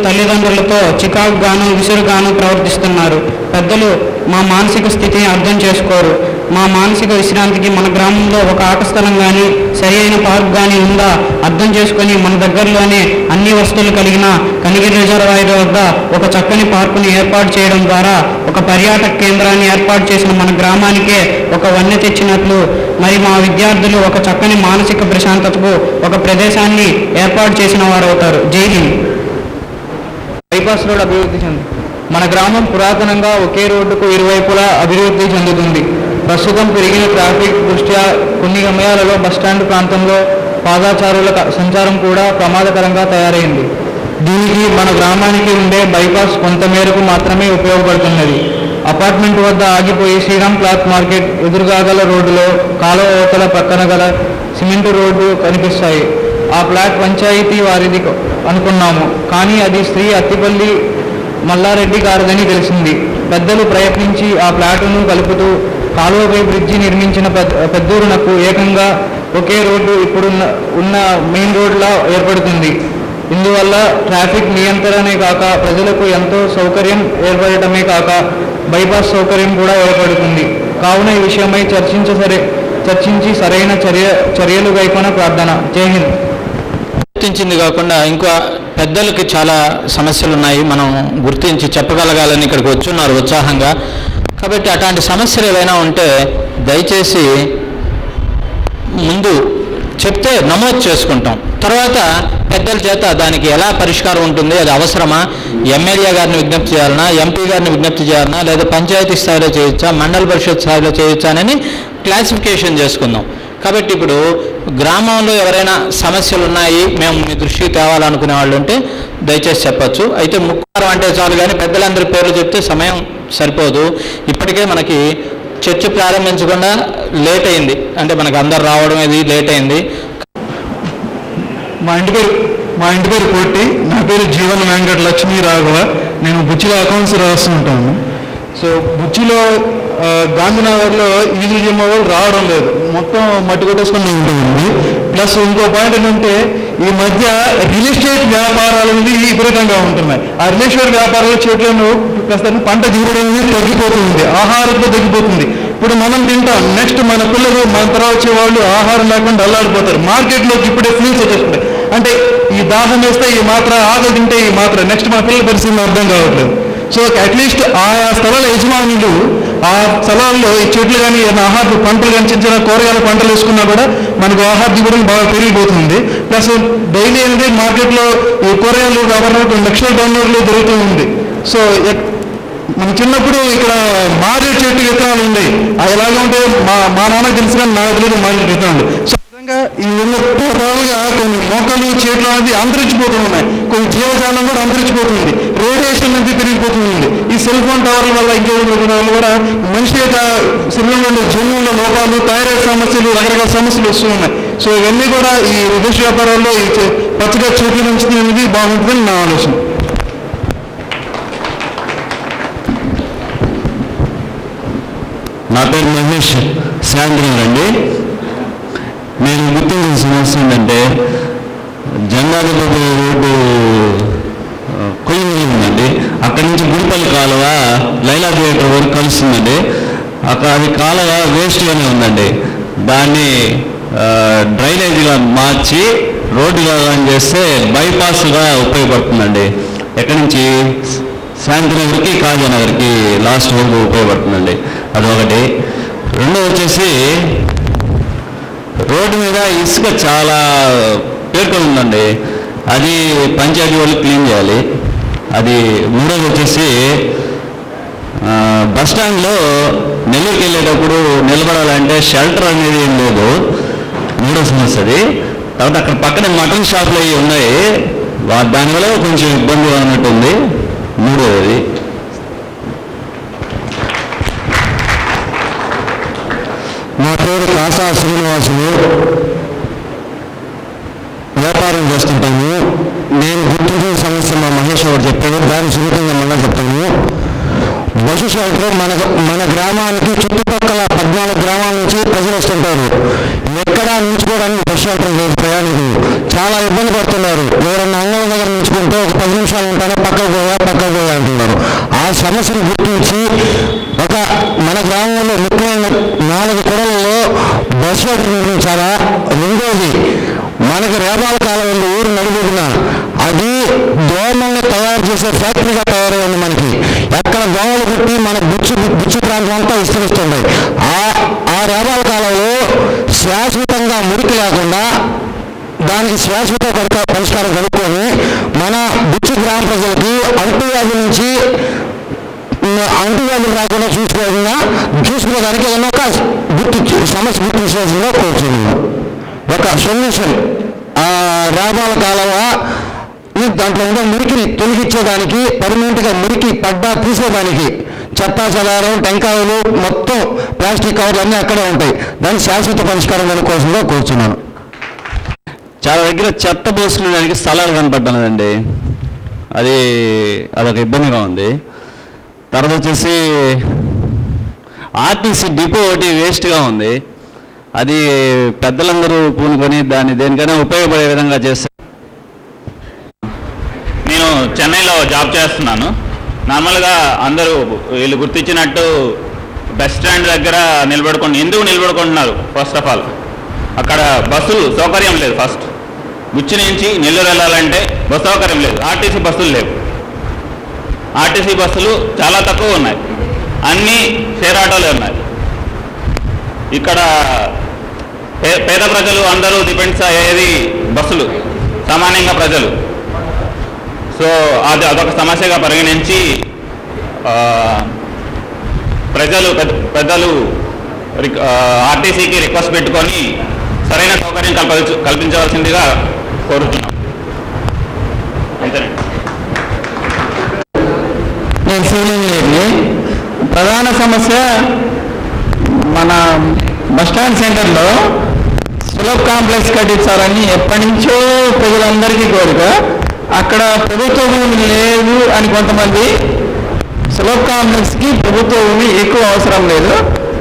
తల్లిదండ్రులతో చికాకుగాను విసురుగాను ప్రవర్తిస్తున్నారు. పెద్దలు మా మానసిక స్థితిని అర్థం చేసుకోరు. మా మానసిక విశ్రాంతికి మన గ్రామంలో ఒక ఆట స్థలం కానీ సరి అయిన పార్క్ కానీ ఉందా అర్థం చేసుకొని మన దగ్గరలోనే అన్ని వస్తువులు కలిగిన కనిగిరి రిజర్వాయర్ వద్ద ఒక చక్కని పార్కుని ఏర్పాటు చేయడం ద్వారా ఒక పర్యాటక కేంద్రాన్ని ఏర్పాటు చేసిన మన గ్రామానికే ఒక వన్నె తెచ్చినట్లు మరి మా విద్యార్థులు ఒక చక్కని మానసిక ప్రశాంతతకు ఒక ప్రదేశాన్ని ఏర్పాటు చేసిన వారు అవుతారు. జై హింద్. బైపాస్ రోడ్ అభివృద్ధి మన గ్రామం పురాతనంగా ఒకే రోడ్డుకు ఇరువైపులా అభివృద్ధి చెందుతుంది. ప్రస్తుతం పెరిగిన ట్రాఫిక్ దృష్ట్యా కొన్ని సమయాలలో బస్టాండ్ ప్రాంతంలో పాదచారుల సంచారం కూడా ప్రమాదకరంగా తయారైంది. దీనికి మన గ్రామానికి ఉండే బైపాస్ కొంతమేరకు మాత్రమే ఉపయోగపడుతున్నది. అపార్ట్మెంట్ వద్ద ఆగిపోయి శ్రీరామ్ క్లాత్ మార్కెట్ ఎదురుగా గల రోడ్డులో కాలువ అవతల పక్కన గల సిమెంటు రోడ్డు కనిపిస్తాయి. ఆ ప్లాట్ పంచాయతీ వారిది అనుకున్నాము, కానీ అది శ్రీ అత్తిపల్లి మల్లారెడ్డి గారిదని తెలిసింది. పెద్దలు ప్రయత్నించి ఆ ప్లాటును కలుపుతూ కాలువపై బ్రిడ్జి నిర్మించిన పెద్దూరునకు ఏకంగా ఒకే రోడ్డు ఇప్పుడు ఉన్న మెయిన్ రోడ్లా ఏర్పడుతుంది. ఇందువల్ల ట్రాఫిక్ నియంత్రణే కాక ప్రజలకు ఎంతో సౌకర్యం ఏర్పడటమే కాక బైపాస్ సౌకర్యం కూడా ఏర్పడుతుంది. కావున ఈ విషయమై చర్చించి సరైన చర్యలు గైకొన ప్రార్థన. జై హింద్. గుర్తించింది కాకుండా ఇంకా పెద్దలకి చాలా సమస్యలు ఉన్నాయి, మనం గుర్తించి చెప్పగలగాలని ఇక్కడికి వచ్చున్నారు ఉత్సాహంగా. కాబట్టి అట్లాంటి సమస్యలు ఏవైనా ఉంటే దయచేసి ముందు చెప్తే నమోదు చేసుకుంటాం. తర్వాత పెద్దల చేత దానికి ఎలా పరిష్కారం ఉంటుంది, అది అవసరమా, ఎమ్మెల్యే గారిని విజ్ఞప్తి చేయాలన్నా, ఎంపీ గారిని విజ్ఞప్తి చేయాలన్నా, లేదా పంచాయతీ స్థాయిలో చేయొచ్చా, మండల పరిషత్ స్థాయిలో చేయొచ్చా అని క్లాసిఫికేషన్ చేసుకుందాం. కాబట్టి ఇప్పుడు గ్రామంలో ఎవరైనా సమస్యలు ఉన్నాయి, మేము మీ దృష్టికి తేవాలనుకునే వాళ్ళు ఉంటే దయచేసి చెప్పచ్చు. అయితే ముఖ్యం అంటే చాలు, కానీ పెద్దలందరి పేర్లు చెప్తే సమయం సరిపోదు. ఇప్పటికే మనకి చర్చ ప్రారంభించకుండా లేట్ అయింది, అంటే మనకు అందరు రావడం ఇది లేట్ అయింది. మా ఇంటి పేరు కోటి, నా పేరు జీవన వెంకట లక్ష్మీ రాఘవ. నేను బుచ్చిలో అకౌంట్స్ రాస్తుంటాను. సో బుచ్చిలో గాంధీనగర్లో ఈజీ జిమ్ వాళ్ళు రావడం లేదు, మొత్తం మట్టి కొట్టేసుకుని ఉంటుంది. ప్లస్ ఇంకో పాయింట్ ఏంటంటే ఈ మధ్య రియల్ ఎస్టేట్ వ్యాపారాలు విపరీతంగా ఉంటున్నాయి. ఆ రియల్ ఎస్టేట్ వ్యాపారాలు చెట్లను ప్రస్తుతం పంట దిగుబడి అనేది తగ్గిపోతుంది, ఆహారంతో తగ్గిపోతుంది. ఇప్పుడు మనం తింటాం, నెక్స్ట్ మన పిల్లలు మన తర్వాత వచ్చే వాళ్ళు ఆహారం లేకుండా అల్లాడిపోతారు. మార్కెట్లోకి ఇప్పుడే ఫ్రీస్ వచ్చేస్తున్నాయి. అంటే ఈ దాహం వేస్తే ఈ మాత్ర, ఆకలి తింటే ఈ మాత్ర, నెక్స్ట్ మన పిల్లల పరిస్థితి అర్థం కావట్లేదు. సో అట్లీస్ట్ ఆయా స్థలాల యజమానులు ఆ స్థలాల్లో ఈ చెట్లు కానీ ఏదైనా ఆహార పంటలు కానీ చిన్న కూరగాయల పంటలు వేసుకున్నా కూడా మనకు ఆహార దిగుబడి బాగా పెరిగిపోతుంది. ప్లస్ డైలీ అనేది మార్కెట్లో ఈ కూరగాయలు వ్యాపారంలో 2 లక్షల టన్నులు దొరుకుతూ ఉంది. సో మన చిన్నప్పుడు ఇక్కడ మారేడు చెట్టు విత్తనాలు ఉన్నాయి, అవి ఎలాగా ఉంటే మా నాన్న తెలుసు కానీ నాకు తెలియదు మారేడు విత్తనాలు. సో విధంగా ఈ రకాలుగా కొన్ని మొక్కలు చెట్లు అనేది అంతరించిపోతూ ఉన్నాయి, కొన్ని జీవజాలం కూడా అంతరించిపోతుంది, రేడియేషన్ అనేది పెరిగిపోతుంది. ఈ సెల్ ఫోన్ టవర్ల వల్ల ఇంకేళ్ళ కూడా మనిషి యొక్క శరీరంలో జన్యువుల లోపాలు, థైరాయిడ్ సమస్యలు, రకరకాల సమస్యలు వస్తూ ఉన్నాయి. సో ఇవన్నీ కూడా ఈ విదేశ వ్యాపారాల్లో ఈ పచ్చగా చెట్లు పెంచుతుంది అనేది బాగుంటుందని నా ఆలోచన. నా పేరు మహేష్ శాంతినగర్ అండి. నేను గుర్తించిన సమస్య ఏంటంటే జంగాలపల్లి రోడ్డు కొయ్యి ఉందండి, అక్కడి నుంచి గుడిపల్లి కాలువ లైలా థియేటర్ వరకు కలుస్తుందండి. అక్కడ అది కాలువ వేస్ట్గానే ఉందండి. దాన్ని డ్రైనేజీగా మార్చి రోడ్డుగా చేస్తే బైపాస్గా ఉపయోగపడుతుందండి. ఎక్కడి నుంచి శాంతినగర్కి కాజానగర్కి లాస్ట్ వరకు ఉపయోగపడుతుందండి. అదొకటి. రెండో వచ్చేసి రోడ్డు మీద ఇసుక చాలా పేర్కొని ఉందండి, అది పంచాయతీ వాళ్ళు క్లీన్ చేయాలి. అది మూడోది వచ్చేసి బస్టాండ్లో నెల్లూరుకి వెళ్ళేటప్పుడు నిలబడాలంటే షెల్టర్ అనేది ఏం లేదు, మూడో సమస్య అది. కాబట్టి అక్కడ పక్కనే మటన్ షాపులు అవి ఉన్నాయి, దానివల్ల కొంచెం ఇబ్బంది అన్నట్టుంది. మూడోది నా పేరు కాసా శ్రీనివాసులు, వ్యాపారం చేస్తుంటాను. నేను గుర్తించిన సమస్య మా మహేష్ గారు చెప్పాను, దాని సున్నితంగా మళ్ళీ చెప్తాను. బస్సు షెల్టర్ మన గ్రామానికి చుట్టుపక్కల 14 గ్రామాల నుంచి ప్రజలు వస్తుంటారు. ఎక్కడా నిలుచుకోవడానికి బస్సు షెల్టర్ లేదు, ప్రయాణికులు చాలా ఇబ్బంది పడుతున్నారు. ఎవరన్నా అంగళ దగ్గర నిలుచుకుంటే ఒక 10 నిమిషాలు చెప్పాను, పక్కకు పోయా అంటున్నారు. ఆ సమస్యను గుర్తించి మన గ్రామంలో ముఖ్యంగా 4 కొడలలో బస్ రోడ్డు నిర్మించాలా. రెండోది, మనకి రేపాల కాలంలో ఊరు నడుగుతున్న అది దోమల్ని తయారు చేసే ఫ్యాక్టరీగా తయారైంది. మనకి ఎక్కడ దోమలు కుట్టి మన బుచ్చు ప్రాంతం అంతా విస్తరిస్తుంది. ఆ రేపాల కాలంలో శాశ్వతంగా మురికి లేకుండా దానికి శాశ్వత పరిష్కారం కనుక్కొని మన బుచ్చు గ్రామ ప్రజలకి అంటువ్యాధులు రాకుండా చూసుకోవడానికి ఏదైనా ఒక సమస్య గుర్తించాల్సిందిగా కోరుతున్నాను. ఒక సొల్యూషన్ రేపాల కాలువ దాంట్లో ఉండే మురికిని తొలగించేదానికి, పర్మనెంట్గా మురికి పడ్డా తీసేదానికి చెత్తా చెదారం, టెంకాయలు, మొత్తం ప్లాస్టిక్ కవర్లు అన్నీ అక్కడే ఉంటాయి. దానికి శాశ్వత పరిష్కారం కనుకోవాల్సిందిగా కోరుతున్నాను. చాలా దగ్గర చెత్త పోసుకునేదానికి స్థలాలు కనపడ్డానండి. అదొక ఇబ్బందిగా ఉంది. తర్వాత వచ్చేసి ఆర్టీసీ డిపో ఒకటి వేస్ట్గా ఉంది. అది పెద్దలందరూ పూనుకొని దాన్ని దేనికైనా ఉపయోగపడే విధంగా చేస్తారు. నేను చెన్నైలో జాబ్ చేస్తున్నాను. నార్మల్గా అందరూ వీళ్ళు గుర్తించినట్టు బస్ స్టాండ్ దగ్గర ఎందుకు నిలబడుకుంటున్నారు? ఫస్ట్ ఆఫ్ ఆల్ అక్కడ బస్సులు సౌకర్యం లేదు. ఫస్ట్ గుచ్చి నుంచి నెల్లూరు వెళ్ళాలంటే బస్సు సౌకర్యం లేదు. ఆర్టీసీ బస్సులు లేవు. ఆర్టీసీ బస్సులు చాలా తక్కువ ఉన్నాయి. అన్నీ షేర్ ఆటోలే ఉన్నాయి. ఇక్కడ పేద ప్రజలు అందరూ డిపెండ్స్ అయ్యేది బస్సులు, సామాన్యంగా ప్రజలు. సో అదొక సమస్యగా పరిగణించి పెద్దలు ఆర్టీసీకి రిక్వెస్ట్ పెట్టుకొని సరైన సౌకర్యం కల్పించవలసిందిగా కోరుతున్నాం. అంతేనండి. నేను సీలింగ్ ప్రధాన సమస్య మన బస్టాండ్ సెంటర్లో సులభ్ కాంప్లెక్స్ కట్టించాలని ఎప్పటి నుంచో ప్రజలందరికీ కోరిక. అక్కడ ప్రభుత్వ భూమి లేదు అని కొంతమంది, సులభ్ కాంప్లెక్స్కి ప్రభుత్వ భూమి ఎక్కువ అవసరం లేదు.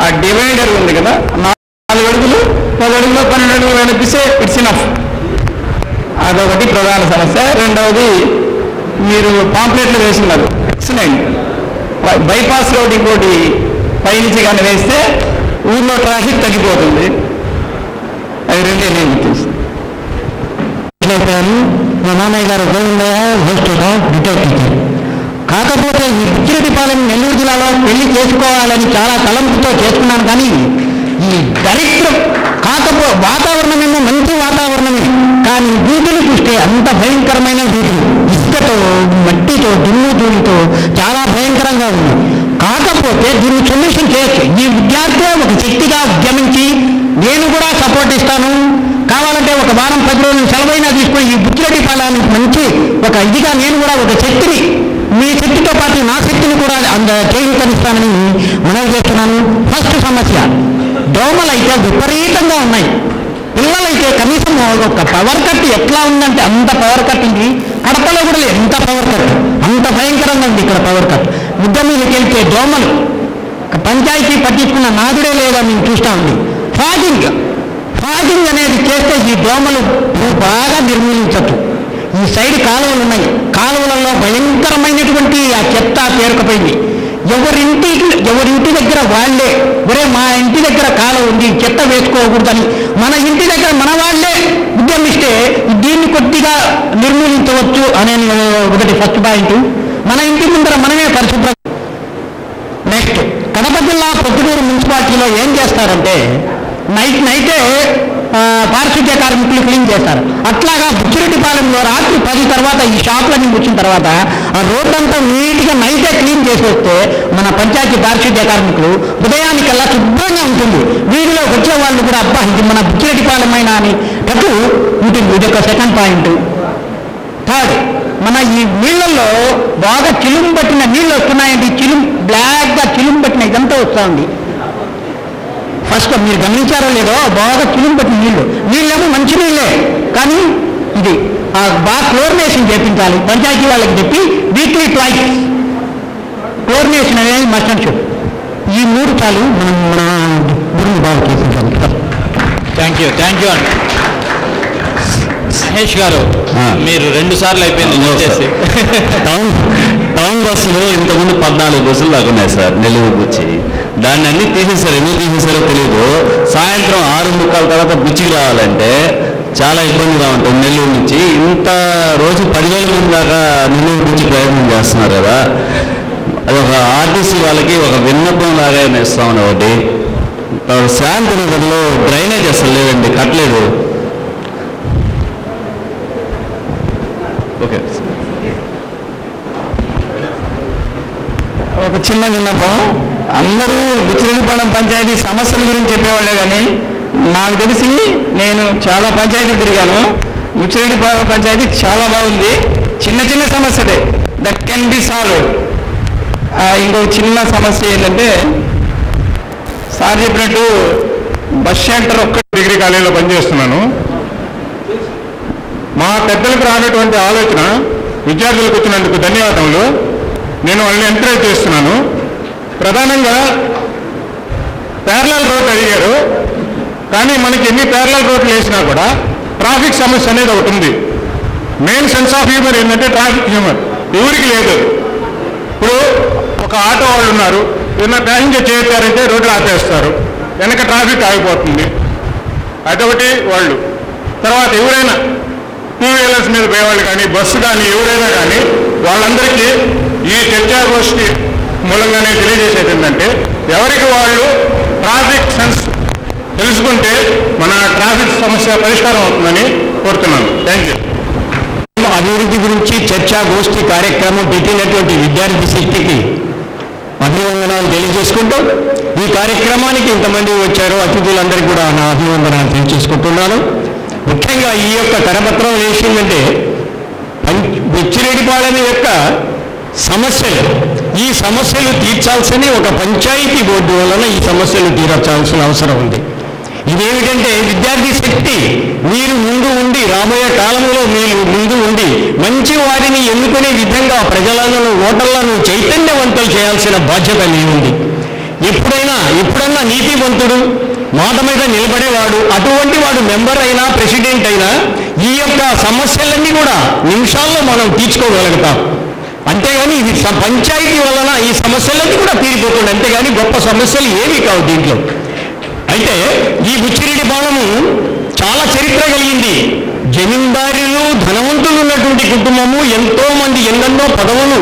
ఆ డివైడర్ ఉంది కదా, 4 అడుగులు 10 అడుగులు 12 అడుగులు అనిపిస్తే ఇట్స్ ఇనఫ్. అదొకటి ప్రధాన సమస్య. రెండవది, మీరు పాంప్లెట్లు వేస్తున్నారు, ఎక్సలెంట్. బైపాస్ రోడ్ ఇంకోటి పైనుంచి కానీ వేస్తే ఊళ్ళో ట్రాఫిక్ తగ్గిపోతుంది. అవి రెండే నేను గుర్తిస్తాను. మా నాన్నయ్య గారు డిటెక్టివ్. కాకపోతే ఈ బుచ్చిరెడ్డిపాలెం నెల్లూరు జిల్లాలో పెళ్లి చేసుకోవాలని చాలా తలంపుతో చేసుకున్నాను. కానీ ఈ దరిద్రం వాతావరణమేమో మంచి వాతావరణమే, కానీ వీటిని చూస్తే అంత భయంకరమైన వీటిని ఇసుకతో, మట్టితో, దుమ్ము ధూళితో చాలా భయంకరంగా ఉంది. కాకపోతే దీన్ని సొల్యూషన్ చేయొచ్చు. ఈ విద్యార్థి ఒక శక్తిగా ఉద్యమించి నేను కూడా సపోర్ట్ ఇస్తాను, కావాలంటే ఒక వారం 10 రోజులు సెలవైనా తీసుకొని ఈ బుచ్చిరెడ్డిపాలెంకి మంచి ఒక ఇదిగా నేను కూడా ఒక శక్తిని, మీ శక్తితో పాటు నా శక్తిని కూడా చేయించనిస్తానని మనవి చేస్తున్నాను. ఫస్ట్ సమస్య, దోమలైతే విపరీతంగా ఉన్నాయి. పిల్లలైతే కనీసం ఒక పవర్ కట్ ఎట్లా ఉందంటే అంత పవర్ కట్ ఉంది. కడపలో కూడా ఎంత పవర్ కట్, అంత భయంకరంగా ఉంది ఇక్కడ పవర్ కట్. ముద్ద మీదకి వెళ్తే దోమలు, పంచాయతీ పట్టించుకున్న నాదుడే లేదా మేము చూస్తూ ఉంది. ఫాగింగ్ అనేది చేస్తే ఈ దోమలు బాగా నిర్మూలించచ్చు. ఈ సైడ్ కాలువలు ఉన్నాయి, కాలువలలో భయంకరమైనటువంటి ఆ చెత్త పేరుకుపోయింది. ఎవరింటి దగ్గర వాళ్ళే, ఒరే మా ఇంటి దగ్గర కాలువ ఉంది చెత్త వేసుకోకూడదని మన ఇంటి దగ్గర మన వాళ్ళే ఉద్యమిస్తే దీన్ని కొద్దిగా నిర్మూలించవచ్చు అనే ఒకటి ఫస్ట్ పాయింట్. మన ఇంటి ముందర మనమే పరిశుభ్రం. నెక్స్ట్, కడప జిల్లా ప్రొద్దుటూరు మున్సిపాలిటీలో ఏం చేస్తారంటే నైటే పారిశుద్ధ్య కార్మికులు క్లీన్ చేస్తారు. అట్లాగా బుచ్చిరెడ్డిపాలెంలో రాత్రి 10 తర్వాత ఈ షాపులన్నీ వచ్చిన తర్వాత ఆ రోడ్డంతా నీట్గా నైటే క్లీన్ చేసి వస్తే మన పంచాయతీ పారిశుద్ధ్య కార్మికులు ఉదయానికల్లా శుభ్రంగా ఉంటుంది. వీధిలో వచ్చే వాళ్ళు కూడా అబ్బా ఇది మన బుచ్చిరెడ్డిపాలెమైనా అని అటు ఉంటుంది. ఇది ఒక సెకండ్ పాయింట్. థర్డ్, మన ఈ నీళ్ళల్లో బాగా చిలుము పట్టిన నీళ్ళు వస్తున్నాయండి. బ్లాక్గా చిలుము పట్టిన ఇదంతా వస్తూ ఉంది. ఫస్ట్ మీరు గమనించారో లేదో, బాగా చిలుము పట్టిన నీళ్ళేమో మంచి నీళ్ళే, కానీ ఇది బాగా క్లోరినేషన్ చేయించాలి. పంచాయతీ వాళ్ళకి చెప్పి వీక్లీ ట్వైస్ క్లోరినేషన్ అనేది మస్ట్ అండ్ షుడ్. ఈ 3 చాలు మన గురుని బాగా చేసించాలి. థ్యాంక్ యూ అండి. మహేష్ గారు మీరు 2 సార్లు అయిపోయింది వచ్చేసి. టౌన్ బస్సులు ఇంతకుముందు 14 బస్సులు దాకా ఉన్నాయి సార్ నెల్లూరు వచ్చి. దాన్ని అన్ని తీసేశారు. ఎందుకు తీసేశారో తెలియదు. సాయంత్రం 6:45 తర్వాత బుచ్చికి రావాలంటే చాలా ఇబ్బందిగా ఉంటుంది. నెల్లూరు నుంచి ఇంత రోజు 10,000 మంది దాకా నెల్లూరు నుంచి ప్రయత్నం చేస్తున్నారు కదా. అది ఒక ఆర్టీసీ వాళ్ళకి ఒక విన్నపం లాగా ఇస్తామని ఒకటి. శాంతినగర్లో డ్రైనేజ్ అసలు లేదండి, కట్టలేదు. ఓకే, ఒక చిన్న విన్నపం. అందరూ బుచ్చిరెడ్డిపాలెం పంచాయతీ సమస్యల గురించి చెప్పేవాళ్ళే కానీ నాకు తెలిసి నేను చాలా పంచాయతీలు తిరిగాను. బుచ్చిరెడ్డిపాలెం పంచాయతీ చాలా బాగుంది. చిన్న చిన్న సమస్యలే దట్ కెన్ బి సాల్వ్. ఇంకో చిన్న సమస్య ఏంటంటే సార్ చెప్పినట్టు బస్ షెల్టర్ ఒక్క డిగ్రీ కాలేజీలో పనిచేస్తున్నాను. మా పెద్దలకు రానటువంటి ఆలోచన విద్యార్థులకు వచ్చినందుకు ధన్యవాదములు. నేను వాళ్ళని ఎంకరేజ్ చేస్తున్నాను. ప్రధానంగా ప్యారలల్ రోడ్ అడిగారు, కానీ మనకి ఎన్ని ప్యారలల్ రోడ్లు వేసినా కూడా ట్రాఫిక్ సమస్య అనేది ఒకటి ఉంది. మెయిన్ సెన్స్ ఆఫ్ హ్యూమర్ ఏంటంటే ట్రాఫిక్ హ్యూమర్ ఎవరికి లేదు. ఇప్పుడు ఒక ఆటో వాళ్ళు ఉన్నారు, ఏదైనా ప్యాసింజర్ చేయించారంటే రోడ్లు ఆపేస్తారు, వెనక ట్రాఫిక్ ఆగిపోతుంది. అదొకటి వాళ్ళు. తర్వాత ఎవరైనా 2 వీలర్స్ మీద పోయేవాళ్ళు కానీ బస్సు కానీ ఎవరైనా కానీ వాళ్ళందరికీ ఈ చర్చాగోష్ఠి మూలంగానే తెలియజేసేది ఏంటంటే ఎవరికి వాళ్ళు ట్రాఫిక్ సెన్స్ తెలుసుకుంటే మన ట్రాఫిక్ సమస్య పరిష్కారం అవుతుందని కోరుతున్నాను. Thank you. అభివృద్ధి గురించి చర్చాగోష్ఠి కార్యక్రమం పెట్టినటువంటి విద్యార్థి శక్తికి అభివందనాలు తెలియజేసుకుంటూ ఈ కార్యక్రమానికి ఇంతమంది వచ్చారో అతిథులందరికీ కూడా నా అభివందనాలు తెలియజేసుకుంటున్నాను. ముఖ్యంగా ఈ యొక్క కరపత్రం వేసిందంటే బుచ్చిరెడ్డిపాలెం యొక్క సమస్యలు, ఈ సమస్యలు తీర్చాల్సిన ఒక పంచాయతీ బోర్డు వలన ఈ సమస్యలు తీర్చాల్సిన అవసరం ఉంది. ఇదేమిటంటే విద్యార్థి శక్తి మీరు ముందు ఉండి రాబోయే కాలంలో మీరు ముందు ఉండి మంచి వారిని ఎన్నుకునే విధంగా ప్రజలను ఓటర్లను చైతన్యవంతులు చేయాల్సిన బాధ్యత మీ ఉంది. ఎప్పుడన్నా నీతివంతుడు మాట మీద నిలబడేవాడు అటువంటి వాడు మెంబర్ అయినా ప్రెసిడెంట్ అయినా ఈ యొక్క సమస్యలన్నీ కూడా నిమిషాల్లో మనం తీర్చుకోగలుగుతాం. అంతేగాని ఇది పంచాయతీ వలన ఈ సమస్యలన్నీ కూడా తీరిపోతుంది. అంతేగాని గొప్ప సమస్యలు ఏమీ కావు దీంట్లో. అయితే ఈ బుచ్చిరెడ్డిపాలెము చాలా చరిత్ర కలిగింది. జమీందారులు ధనవంతులు ఉన్నటువంటి కుటుంబము, ఎంతో మంది ఎన్నెన్నో పదవులు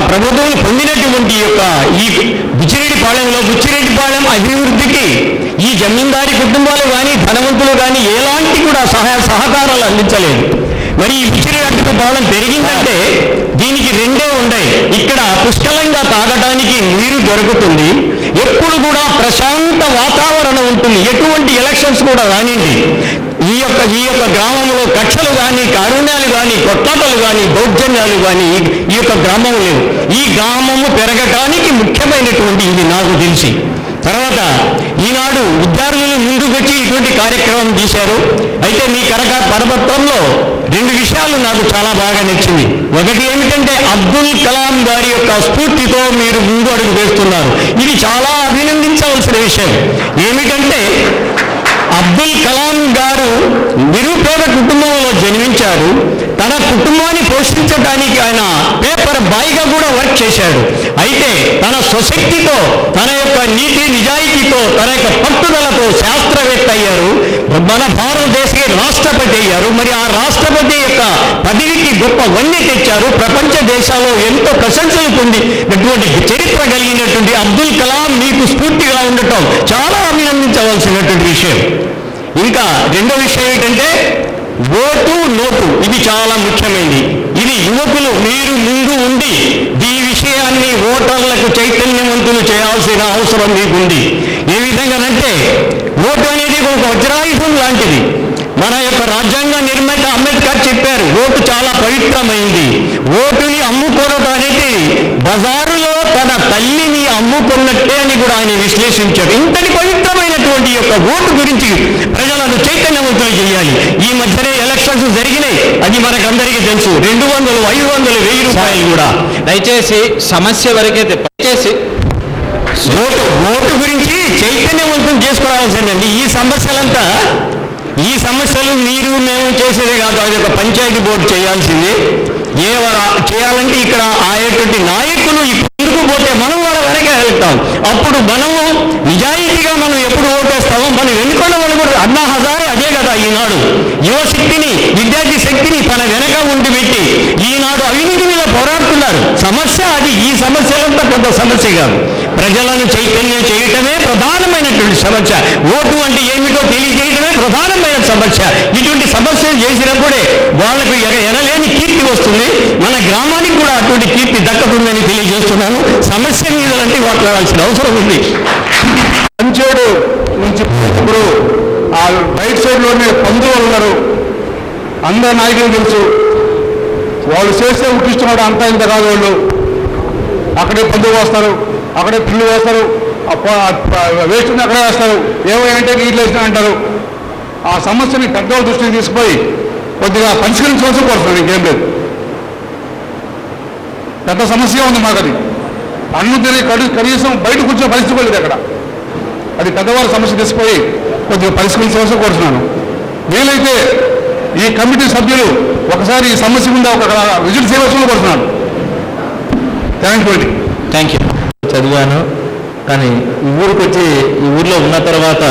ప్రభుత్వం పొందినటువంటి యొక్క ఈ బుచ్చిరెడ్డిపాలెం అభివృద్ధికి ఈ జమీందారీ కుటుంబాలు కానీ ధనవంతులు కానీ ఎలాంటి కూడా సహకారాలు అందించలేదు. మరి ఈ బుచ్చిరెడ్డిపాలెం పెరిగిందంటే దీనికి 2 ఉన్నాయి. ఇక్కడ పుష్కలంగా తాగడానికి నీరు దొరుకుతుంది, ఎప్పుడు కూడా ప్రశాంత వాతావరణం ఉంటుంది, ఎటువంటి ఎలక్షన్స్ కూడా రానింది. ఈ యొక్క గ్రామంలో కక్షలు కానీ కారుణ్యాలు కానీ కొట్లాటలు కానీ దౌర్జన్యాలు కానీ ఈ యొక్క గ్రామం లేవు. ఈ గ్రామము పెరగటానికి ముఖ్యమైనటువంటి ఇది నాకు తెలిసి. తర్వాత ఈనాడు విద్యార్థులు ముందుకొచ్చి ఇటువంటి కార్యక్రమం తీశారు. అయితే మీ కరపత్రంలో 2 విషయాలు నాకు చాలా బాగా నచ్చింది. ఒకటి ఏమిటంటే అబ్దుల్ కలాం గారి యొక్క స్ఫూర్తితో మీరు ముందు అడుగు వేస్తున్నారు. ఇది చాలా అభినందించవలసిన విషయం. ఏమిటంటే అబ్దుల్ కలాం గారు నిరుపేద కుటుంబంలో జన్మించారు. తన కుటుంబాన్ని పోషించడానికి ఆయన పేపర్ బాయ్గా కూడా వర్క్ చేశాడు. అయితే తన స్వశక్తితో, తన యొక్క నీతి నిజాయితీతో, తన యొక్క పట్టుదలతో శాస్త్రవేత్త అయ్యారు. మన భారతదేశ రాష్ట్రపతి అయ్యారు. మరి ఆ రాష్ట్రపతి యొక్క పదవికి గొప్ప వన్నె తెచ్చారు. ప్రపంచ దేశాల్లో ఎంతో ప్రశంసలు పొందినటువంటి చరిత్ర కలిగినటువంటి అబ్దుల్ కలాం మీకు స్ఫూర్తిగా ఉండటం చాలా అభినందించవలసినటువంటి విషయం. ఇంకా 2వ విషయం ఏంటంటే ఓటు నోటు, ఇది చాలా ముఖ్యమైనది. ఇది యువకులు మీరు ముందు ఉండి ఈ విషయాన్ని ఓటర్లకు చైతన్యవంతులు చేయాల్సిన అవసరం మీకుంది. ఏ విధంగానంటే ఓటు అనేది ఒక వజ్రాయుధం లాంటిది. మన యొక్క రాజ్యాంగ నిర్మాత అంబేద్కర్ చెప్పారు, ఓటు చాలా పవిత్రమైంది. ఓటుని అమ్ముకోవడం అనేది బజారులో తన తల్లిని అమ్ముకున్నట్టే అని కూడా ఆయన విశ్లేషించారు. ఇంతటి పవిత్రమైనటువంటి యొక్క ఓటు గురించి ప్రజలను చైతన్యవంతులు చేయాలి. ఈ మధ్యనే ఎలక్షన్స్ జరిగినాయి, అది మనకందరికీ తెలుసు. 200, 500, 1000 రూపాయలు కూడా. దయచేసి సమస్య వరకే దయచేసి ఓటు గురించి చైతన్యవంతం చేసుకోవాల్సిందండి. ఈ సమస్యలంతా ఈ సమస్యలు మీరు మేము చేసేదే కాదు, అది ఒక పంచాయతీ బోర్డు చేయాల్సింది. చేయాలంటే ఇక్కడ ఆయటువంటి నాయకులు ముందుకు పోతే మనం వాళ్ళ వెనక వెళ్తాం. అప్పుడు మనము నిజాయితీగా మనం ఎప్పుడు ఓటేస్తామో మనం ఎన్నుకున్న వాళ్ళు కూడా అన్నా హజారే అదే కదా ఈనాడు యువశక్తిని విద్యార్థి శక్తిని తన వెనక ఉండి పెట్టి ఈనాడు అవినీతి మీద పోరాడుతున్నారు. సమస్య అది. ఈ సమస్యలంతా పెద్ద సమస్య కాదు, ప్రజలను చైతన్యం చేయటమే ప్రధానమైనటువంటి సమస్య. ఓటు అంటే ఏమిటో తెలియజేయటమే ప్రధానమైన సమస్య. ఇటువంటి సమస్యలు చేసినప్పుడే వాళ్ళకు ఎనలేని కీర్తి వస్తుంది, మన గ్రామానికి కూడా అటువంటి కీర్తి దక్కుతుందని తెలియజేస్తున్నాను. సమస్య మీద అంటే మాట్లాడాల్సిన అవసరం ఉంది. పంచేడు నుంచి ఇప్పుడు ఆ రైట్ సైడ్లోనే పందులు ఉన్నారు, అందరు నాయకులు తెలుసు. వాళ్ళు చేస్తే ఉట్టిస్తున్నాడు అంతా ఇంత కాదు. వాళ్ళు అక్కడే పందులు వేస్తారు, అక్కడే పిల్లు వేస్తారు, వేస్ట్ అక్కడే వేస్తారు. ఏమంటే నీళ్ళు వేసినా అంటారు. ఆ సమస్యని పెద్దవాళ్ళ దృష్టికి తీసుకుపోయి కొద్దిగా పరిష్కరించవలసి కోరుతున్నాను, ఇంకేం లేదు. పెద్ద సమస్య ఉంది మాకు. అది అన్ను తిరిగి కనీసం బయట కూర్చొని పరిస్థితి లేదు అక్కడ. అది పెద్దవాళ్ళ సమస్య తీసుకుపోయి కొద్దిగా పరిష్కరించవలసి కోరుతున్నాను. వీలైతే ఈ కమిటీ సభ్యులు ఒకసారి ఈ సమస్య మీద ఒక విజిట్ చేయవలసి కోరుతున్నాను. Thank you. చదివాను, కానీ ఈ ఊరికి వచ్చి ఈ ఊర్లో ఉన్న తర్వాత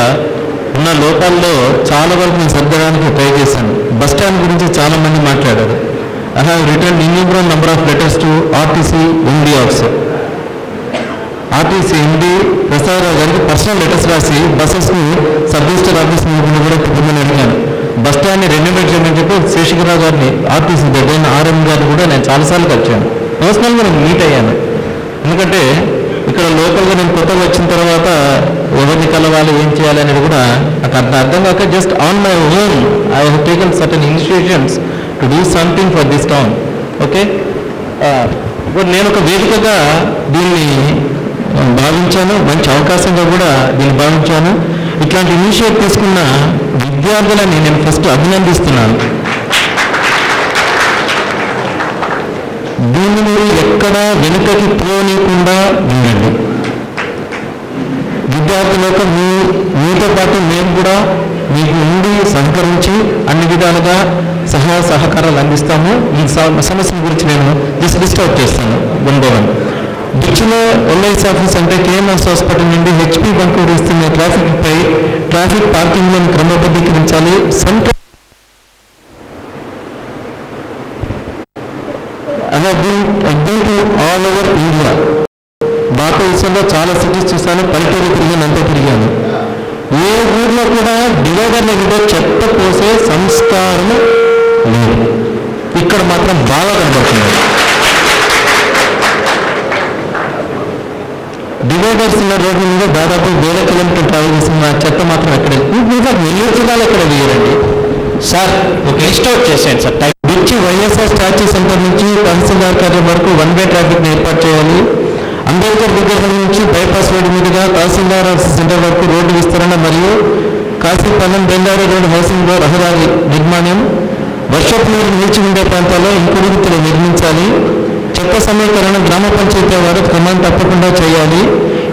ఉన్న లోపాల్లో చాలా వరకు నేను సర్దడానికి ట్రై చేశాను. బస్ స్టాండ్ గురించి చాలా మంది మాట్లాడారు. I have return innumerable number of letters to RTC MD officer. RTC ఎండి ప్రసాదరావు గారికి పర్సనల్ లెటర్స్ రాసి బస్సెస్ని సబ్ రిజిస్టర్ ఆఫీస్ కూడా తిప్పమని అడిగాను. బస్ స్టాండ్ని రెన్యూవేట్ చేయమని చెప్పి శేషగిరిరావు గారిని ఆర్టీసీ దగ్గర ఆర్ఎం గారిని కూడా నేను చాలాసార్లు కలిసాను. పర్సనల్గా నేను మీట్ అయ్యాను. ఎందుకంటే ఇక్కడ లోకల్గా నేను కొత్తగా వచ్చిన తర్వాత ఎవరిని కలవాలి, ఏం చేయాలి అనేది కూడా నాకు అర్థం కాక just on my own I have taken certain initiations to do something for this town. Okay, ఇప్పుడు నేను ఒక వేదికగా దీన్ని భావించాను, మంచి అవకాశంగా కూడా దీన్ని భావించాను. ఇట్లాంటి ఇనిషియేటివ్ తీసుకున్న విద్యార్థులని నేను ఫస్ట్ అభినందిస్తున్నాను. దీనిని ఎక్కడ వెనుకకి పోనీయకుండా ఉండండి. విద్యార్థులకు మీతో పాటు మేము కూడా మీకు ఉండి సహకరించి అన్ని విధాలుగా సహాయ సహకారాలు అందిస్తాము. ఈ సమస్యల గురించి నేను డిస్కస్ చేస్తాను. బృందవన్ బుచ్చిలో ఎల్ఐసి ఆఫీస్ అంటే కేఎంఎస్ హాస్పిటల్ నుండి హెచ్పి బంకు ఇస్తున్న ట్రాఫిక్ పార్కింగ్లను క్రమబద్ధీకరించాలి. సెంట్రల్ ఆల్ ఓవర్ ఇండియా భారతదేశంలో చాలా సిటీస్ చూస్తాను, పల్లెటూరు తిరిగాను, అంతా తిరిగాను. ఏ ఊర్లో కూడా డివైడర్ మీద చెత్త పోసే సంస్కారం లేదు. ఇక్కడ మాత్రం బాగా కనబడుతుంది. డివైడర్స్ ఉన్న రోడ్డు మీద దాదాపు 1000 కిలోమీటర్ ట్రావెల్ చేసిన చెత్త మాత్రం ఎక్కడ నెల్లూరు జిల్లాలో ఎక్కడ వేయరండి సార్. ఒక లిస్ట్ అవుట్ చేసేయండి సార్. బుచ్చి వైఎస్ఆర్ స్టాచ్యూ సెంటర్ నుంచి తహసీల్దార్ కార్యాలయం వరకు 1-వే ట్రాఫిక్ని ఏర్పాటు చేయాలి. అంబేద్కర్ విగ్రహం నుంచి బైపాస్ రోడ్డు మీదుగా తహసీల్దార్ సెంటర్ వరకు రోడ్డు విస్తరణ మరియు కాశీపాలెం బెండారి రోడ్డు హౌసింగ్ రహదారి నిర్మాణం. వర్షపు నీరు నిలిచి ఉండే ప్రాంతాల్లో ఇంకుడుగుతులు నిర్మించాలి. చెత్త సమీకరణ గ్రామ పంచాయతీ వారు క్రమం తప్పకుండా చేయాలి.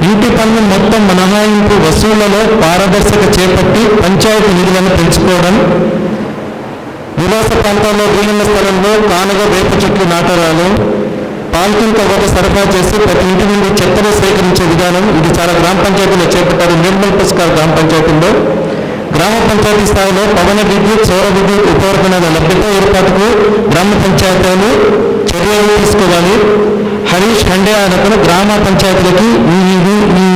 ఇంటి పన్ను మొత్తం మినహాయింపు వసూళ్లలో పారదర్శక చేపట్టి పంచాయతీ నిధులను పెంచుకోవడం. నివాస ప్రాంతాల్లో వీలున్న స్థలంలో కానుగ వేప చెట్లు నాటరాలు. పాలిథిన్ కవర్లు సరఫరా చేసి ప్రతి ఇంటి నుండి చెత్తను సేకరించే విధానం. ఇది చాలా గ్రామ పంచాయతీలో చేపట్టారు. నిర్మల్ పురస్కార్ గ్రామ పంచాయతీల్లో. గ్రామ పంచాయతీ స్థాయిలో పవన విద్యుత్, సౌర విద్యుత్ ఉపకరణాల లభ్యత ఏర్పాటుకు గ్రామ పంచాయతీలు చర్యలు తీసుకోవాలి. హరీష్ హండే ఆయనకు గ్రామ పంచాయతీలకి ఈ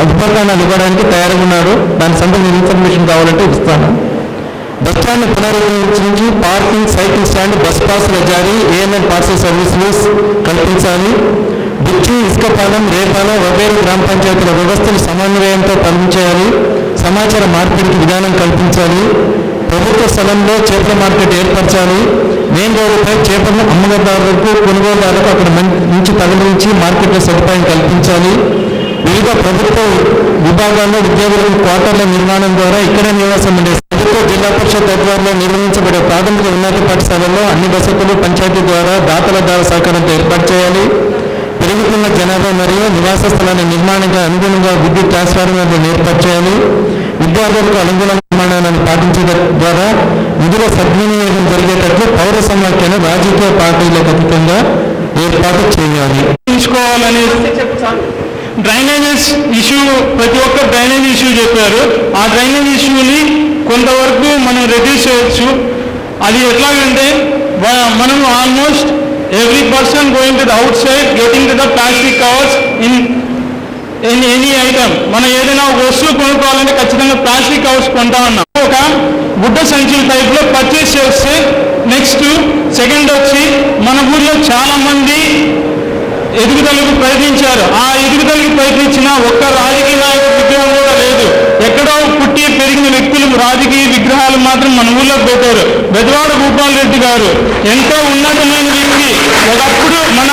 ఉపకరణాలు ఇవ్వడానికి తయారుగా ఉన్నారు. దానికి సంబంధించిన ఇన్ఫర్మేషన్ కావాలంటే ఇస్తాను. బస్ స్టాండ్ పునరుద్ధరించి పార్కింగ్, సైకిల్ స్టాండ్, బస్ పాసుల జారీ, ఏఎన్ఎల్ పార్సల్ సర్వీసులు కల్పించాలి. బుచ్చి, ఇసుకపాలెం, రేపాలెం వగైరు గ్రామ పంచాయతీల వ్యవస్థలు సమన్వయంతో పనిచేయాలి. సమాచార మార్పిడికి విధానం కల్పించాలి. ప్రభుత్వ స్థలంలో చేపల మార్కెట్ ఏర్పరచాలి. మెయిన్ రోడ్డుపై చేపలను అమ్మకదారులకు, కొనుగోలుదారులకు అక్కడ నుంచి తగిలించి మార్కెట్లో సదుపాయం కల్పించాలి. వివిధ ప్రభుత్వ విభాగాల్లో విద్యార్థులకు క్వార్టర్ల నిర్మాణం ద్వారా ఇక్కడే నివాసం ఉండే ప్రభుత్వ జిల్లా పరిషత్ ఆధ్వర్యంలో నిర్వహించబడే ప్రాథమిక ఉన్నత పాఠశాలల్లో అన్ని వసతులు పంచాయతీ ద్వారా దాతల ద్వారా సహకారంతో ఏర్పాటు చేయాలి. పెరుగుతున్న జనాభా మరియు నివాస స్థలాల నిర్మాణానికి అనుగుణంగా విద్యుత్ ట్రాన్స్ఫార్మర్లను ఏర్పాటు చేయాలి. విద్యార్థులకు అనుగుణంగా ప్రమాణాలను పాటించడం ద్వారా నిధుల సద్వినియోగం జరిగేటట్లు పౌర సమాఖ్యను రాజకీయ పార్టీలకు అతీతంగా ఏర్పాటు చేయాలి. తీసుకోవాలని డ్రైనేజెస్ ఇష్యూ ప్రతి ఒక్క డ్రైనేజ్ ఇష్యూ చెప్పారు. ఆ డ్రైనేజ్ ఇష్యూని కొంతవరకు మనం రెడ్యూస్ చేయొచ్చు. అది ఎట్లాగంటే మనం almost every person going to the out side getting to the plastic covers in any item. మనం ఏదైనా ఒక వస్తువు కొనుక్కోవాలంటే ఖచ్చితంగా ప్లాస్టిక్ కవర్స్ కొంటా ఉన్నాం. ఒక గుడ్డ సంచుల టైప్లో పర్చేస్ చేస్తే నెక్స్ట్ సెకండ్ వచ్చి మన ఊళ్ళో చాలామంది ఎదుగుదలకు ప్రయత్నించారు. ఆ ఎదుగుదలకు ప్రయత్నించిన ఒక్క రాజకీయ నాయకుడి విగ్రహం కూడా లేదు. ఎక్కడో పుట్టి పెరిగిన వ్యక్తులు రాజకీయ విగ్రహాలు మాత్రం మన ఊళ్ళో పెట్టారు. బెజవాడ భూపాల్ రెడ్డి గారు ఎంతో ఉన్నతమైన వ్యక్తి. ఒకప్పుడు మన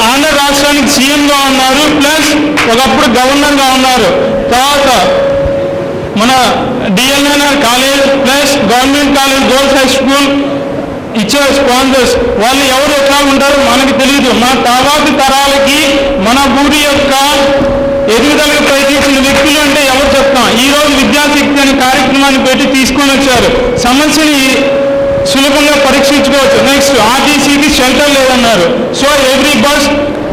ఆంధ్ర రాష్ట్రానికి సీఎంగా ఉన్నారు, ప్లస్ ఒకప్పుడు గవర్నర్గా ఉన్నారు. తర్వాత మన DLNR college plus government college girls high school ఇచ్చే స్పాన్సర్స్ వాళ్ళు ఎవరు ఎట్లా ఉంటారో మనకు తెలియదు. మన తర్వాతి తరాలకి మన ఊరి యొక్క ఎదుగుదలకు ప్రయత్నించిన వ్యక్తులు అంటే ఎవరు చెప్తాం. ఈరోజు విద్యాశక్తి అనే కార్యక్రమాన్ని పెట్టి తీసుకొని వచ్చారు. సమస్యని సులభంగా పరీక్షించుకోవచ్చు. నెక్స్ట్ ఆర్టీసీకి షెల్టర్ లేదన్నారు. సో ఎవ్రీ బస్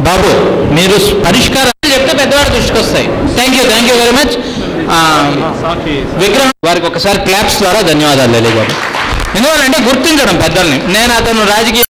బాబు మీరు పరిష్కారాలు చెప్తే పెద్దవాడు దృష్టికి వస్తాయి. Thank you very much. విగ్రహం వారికి ఒకసారి క్లాప్స్ ద్వారా ధన్యవాదాలు బాబు. ఎందువల్లంటే గుర్తించడం పెద్దల్ని. నేను అతను రాజకీయ